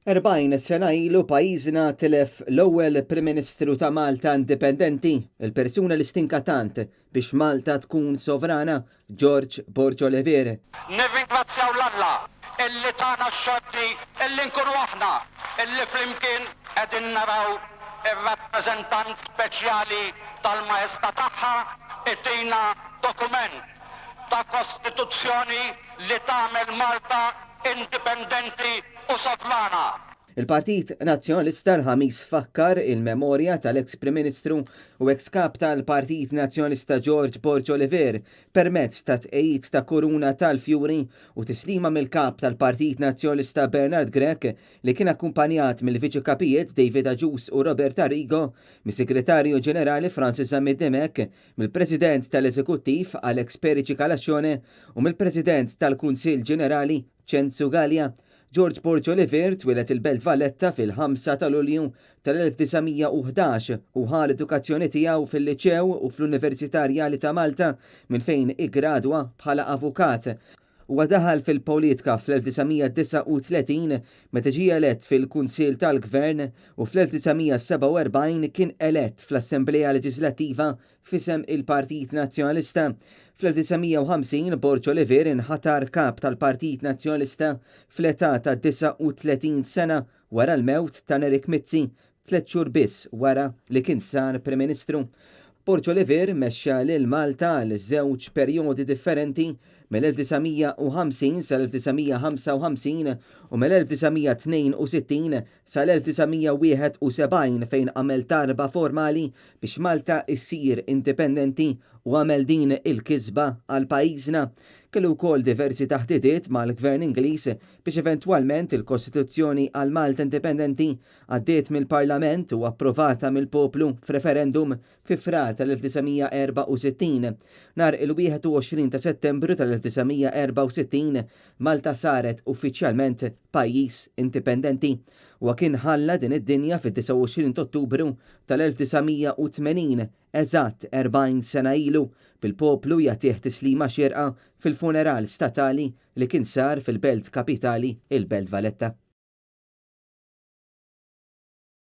40 sena ilu pajjiżna tilef l-ewwel Prim Ministru ta' Malta indipendenti, il-persuna li stinka tant biex Malta tkun sovrana, George Borg Oliver. Nirringrazzjaw l-Alla illi tagħna x-xorti illi nkunu aħna illi flimkien qegħdin naraw ir-rappreżentant speċjali tal-Maestà tagħha itina dokument ta' Kostituzzjoni li tagħmel Malta indipendenti u sovrana. Il-Partit Nazzjonalista l-ħamis fakkar il-memorja tal-ex Prim Ministru u ex kap tal-Partit Nazzjonalista George Borg Oliver permezz ta' tqejjid ta' kuruna tal-fjuri u tislima mill-kap tal-Partit Nazzjonalista Bernard Grech li kien akkumpanjat mill-Viċi Kapijiet David Agius u Robert Arrigo, mis-Segretarju Ġenerali Francis Demek, mill-President tal-Eżekuttiv Alex Perici Kalaxxone u mill-President tal-Kunsill Ġenerali Cenzu Gallia. George Borg Oliver twilet il-Belt Valletta fil-5 ta' Lulju tal-1911 u ħal edukazzjoni tiegħu fil-Liċew u fl-Università Rjali ta' Malta minn fejn igradwa bħala avukat. Huwa daħal fil-politika fl-1939 meta ġie elett fil-Kunsill tal-Gvern u fl-1947 kien elett fl-Assembleja Leġislattiva f'isem il-Partit Nazzjonalista. Fl-1950 Borg Oliver inħatar kap tal-Partit Nazzjonalista fl-età ta' 39 sena wara l-mewt ta' Eric Mizzi, 3 xhur biss wara li kien sar Prim Ministru. Borg Oliver mexxa lil Malta għal żewġ perjodi differenti mill-1950 sal-1955 u mill-1962 sal-1971 fejn għamel talba formali biex Malta issir indipendenti u għamel din il-kisba għal pajjiżna. Kellu wkoll diversi taħdidiet mal-Gvern Ingliż biex eventwalment il-Kostituzzjoni għal Malta indipendenti għaddiet mill-Parlament u approvata mill-poplu f'referendum fi frar tal-1964. Nar il-21 ta' Settembru tal-1964 Malta saret uffiċjalment pajjiż indipendenti u kien ħalla din id-dinja fid-29 Ottubru tal-1980 eżatt 40 sena ilu bil-poplu jagħtih tislima xierqa fil-funeral statali li kien sar fil-Belt Kapitali il-Belt Valletta.